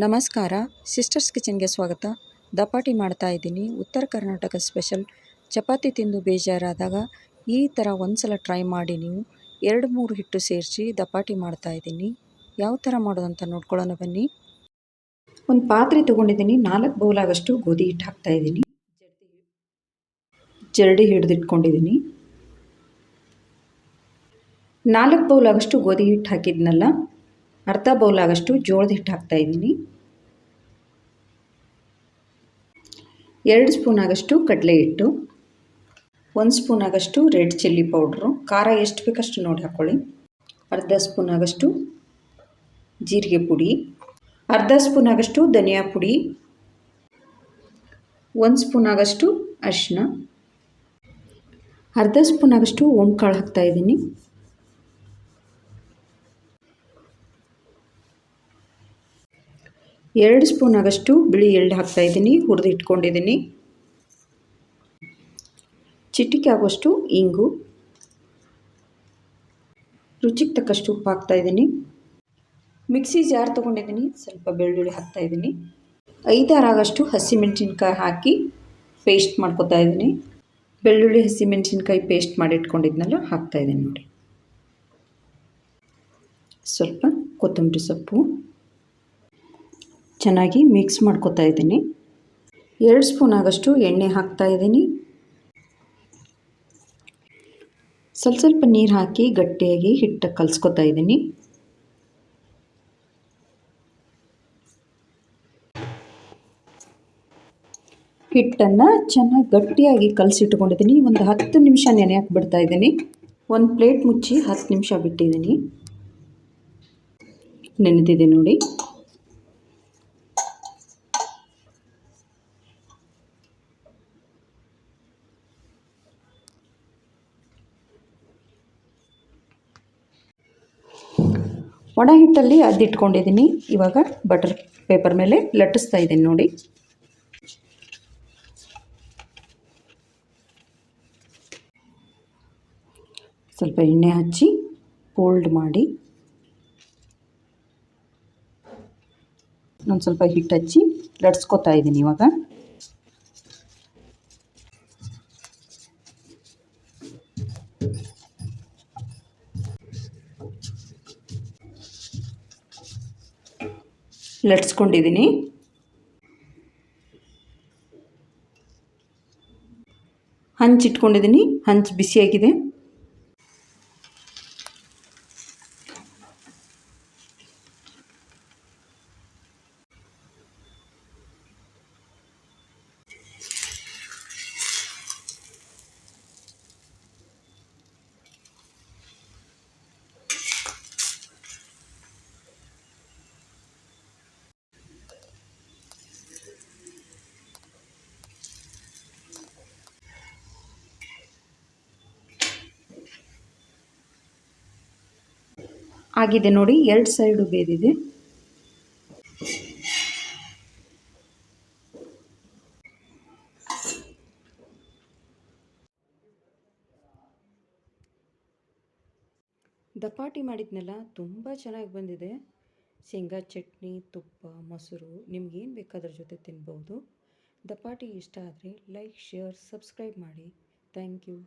ನಮಸ್ಕಾರ, ಸಿಸ್ಟರ್ಸ್ ಕಿಚನ್ಗೆ ಸ್ವಾಗತ. ದಪಾಟಿ ಮಾಡ್ತಾ ಇದ್ದೀನಿ. ಉತ್ತರ ಕರ್ನಾಟಕ ಸ್ಪೆಷಲ್. ಚಪಾತಿ ತಿಂದು ಬೇಜಾರಾದಾಗ ಈ ಥರ ಒಂದ್ಸಲ ಟ್ರೈ ಮಾಡಿ. ನೀವು 2-3 ಹಿಟ್ಟು ಸೇರಿಸಿ ದಪಾಟಿ ಮಾಡ್ತಾ ಇದ್ದೀನಿ. ಯಾವ ಥರ ಮಾಡೋದಂತ ನೋಡ್ಕೊಳ್ಳೋಣ ಬನ್ನಿ. ಒಂದು ಪಾತ್ರೆ ತೊಗೊಂಡಿದ್ದೀನಿ. 4 ಬೌಲ್ ಆಗೋಷ್ಟು ಗೋಧಿ ಹಿಟ್ಟು ಹಾಕ್ತಾ ಇದ್ದೀನಿ. ಜರಡಿ ಹಿಡಿದಿಟ್ಕೊಂಡಿದ್ದೀನಿ. 4 ಬೌಲ್ ಆಗೋಷ್ಟು ಗೋಧಿ ಹಿಟ್ಟು ಹಾಕಿದ್ನಲ್ಲ, ಅರ್ಧ ಬೌಲ್ ಆಗೋಷ್ಟು ಜೋಳದ ಹಿಟ್ಟು ಹಾಕ್ತಾ ಇದ್ದೀನಿ. 2 ಸ್ಪೂನ್ ಆಗೋಷ್ಟು ಕಡಲೆ ಹಿಟ್ಟು, 1 ಸ್ಪೂನ್ ಆಗೋಷ್ಟು ರೆಡ್ ಚಿಲ್ಲಿ ಪೌಡ್ರು, ಖಾರ ಎಷ್ಟು ಬೇಕಷ್ಟು ನೋಡಿ ಹಾಕ್ಕೊಳ್ಳಿ. ಅರ್ಧ ಸ್ಪೂನ್ ಆಗೋಷ್ಟು ಜೀರಿಗೆ ಪುಡಿ, ಅರ್ಧ ಸ್ಪೂನ್ ಆಗೋಷ್ಟು ಧನಿಯಾ ಪುಡಿ, 1 ಸ್ಪೂನ್ ಆಗೋಷ್ಟು ಅರಿಶಿನ, ಅರ್ಧ ಸ್ಪೂನ್ ಆಗೋಷ್ಟು ಓಂಕಾಳು ಹಾಕ್ತಾ ಇದ್ದೀನಿ. 2 ಸ್ಪೂನ್ ಆಗೋಷ್ಟು ಬಿಳಿ ಎಳ್ಳು ಹಾಕ್ತಾ ಇದ್ದೀನಿ, ಹುರಿದು ಇಟ್ಕೊಂಡಿದ್ದೀನಿ. ಚಿಟಿಕೆ ಆಗೋಷ್ಟು ಇಂಗು, ರುಚಿಗೆ ತಕ್ಕಷ್ಟು ಉಪ್ಪು ಹಾಕ್ತಾ ಇದ್ದೀನಿ. ಮಿಕ್ಸಿ ಜಾರ್ ತೊಗೊಂಡಿದ್ದೀನಿ, ಸ್ವಲ್ಪ ಬೆಳ್ಳುಳ್ಳಿ ಹಾಕ್ತಾ ಇದ್ದೀನಿ. 5-6 ಆಗೋಷ್ಟು ಹಸಿಮೆಣಸಿನ್ಕಾಯಿ ಹಾಕಿ ಪೇಸ್ಟ್ ಮಾಡ್ಕೊತಾ ಇದ್ದೀನಿ. ಬೆಳ್ಳುಳ್ಳಿ ಹಸಿಮೆಣಸಿನ್ಕಾಯಿ ಪೇಸ್ಟ್ ಮಾಡಿ ಇಟ್ಕೊಂಡಿದ್ನೆಲ್ಲ ಹಾಕ್ತಾ ಇದ್ದೀನಿ ನೋಡಿ. ಸ್ವಲ್ಪ ಕೊತ್ತಂಬರಿ ಸೊಪ್ಪು ಚೆನ್ನಾಗಿ ಮಿಕ್ಸ್ ಮಾಡ್ಕೊತಾ ಇದ್ದೀನಿ. 2 ಸ್ಪೂನ್ ಆಗೋಷ್ಟು ಎಣ್ಣೆ ಹಾಕ್ತಾ ಇದ್ದೀನಿ. ಸ್ವಲ್ಪ ನೀರು ಹಾಕಿ ಗಟ್ಟಿಯಾಗಿ ಹಿಟ್ಟು ಕಲಿಸ್ಕೊತಾ ಇದ್ದೀನಿ. ಹಿಟ್ಟನ್ನು ಚೆನ್ನಾಗಿ ಗಟ್ಟಿಯಾಗಿ ಕಲಸಿಟ್ಕೊಂಡಿದ್ದೀನಿ. ಒಂದು 10 ನಿಮಿಷ ನೆನೆಯಕ್ಕೆ ಬಿಡ್ತಾ ಇದ್ದೀನಿ. ಒಂದು ಪ್ಲೇಟ್ ಮುಚ್ಚಿ 10 ನಿಮಿಷ ಬಿಟ್ಟಿದ್ದೀನಿ. ನೆನೆದಿದೆ ನೋಡಿ. ಒಣ ಹಿಟ್ಟಲ್ಲಿ ಅದ್ದಿಟ್ಕೊಂಡಿದ್ದೀನಿ. ಇವಾಗ ಬಟರ್ ಪೇಪರ್ ಮೇಲೆ ಲಟ್ಟಿಸ್ತಾ ಇದ್ದೀನಿ ನೋಡಿ. ಸ್ವಲ್ಪ ಎಣ್ಣೆ ಹಚ್ಚಿ ಫೋಲ್ಡ್ ಮಾಡಿ ಒಂದು ಸ್ವಲ್ಪ ಹಿಟ್ಟು ಹಚ್ಚಿ ಲಟ್ಸ್ಕೊತಾ ಇದ್ದೀನಿ. ಇವಾಗ ಲಟ್ಸ್ಕೊಂಡಿದ್ದೀನಿ. ಹಂಚಿಟ್ಕೊಂಡಿದ್ದೀನಿ. ಹಂಚು ಬಿಸಿಯಾಗಿದೆ. ಆಗಿದೆ ನೋಡಿ. 2 ಸೈಡು ಬೇದಿದೆ. ದಪಾಟಿ ಮಾಡಿದ್ನೆಲ್ಲ ತುಂಬ ಚೆನ್ನಾಗಿ ಬಂದಿದೆ. ಶೇಂಗಾ ಚಟ್ನಿ, ತುಪ್ಪ, ಮೊಸರು ನಿಮ್ಗೇನು ಬೇಕಾದ್ರ ಜೊತೆ ತಿನ್ಬೋದು. ದಪಾಟಿ ಇಷ್ಟ ಆದರೆ ಲೈಕ್, ಶೇರ್, ಸಬ್ಸ್ಕ್ರೈಬ್ ಮಾಡಿ. Thank you.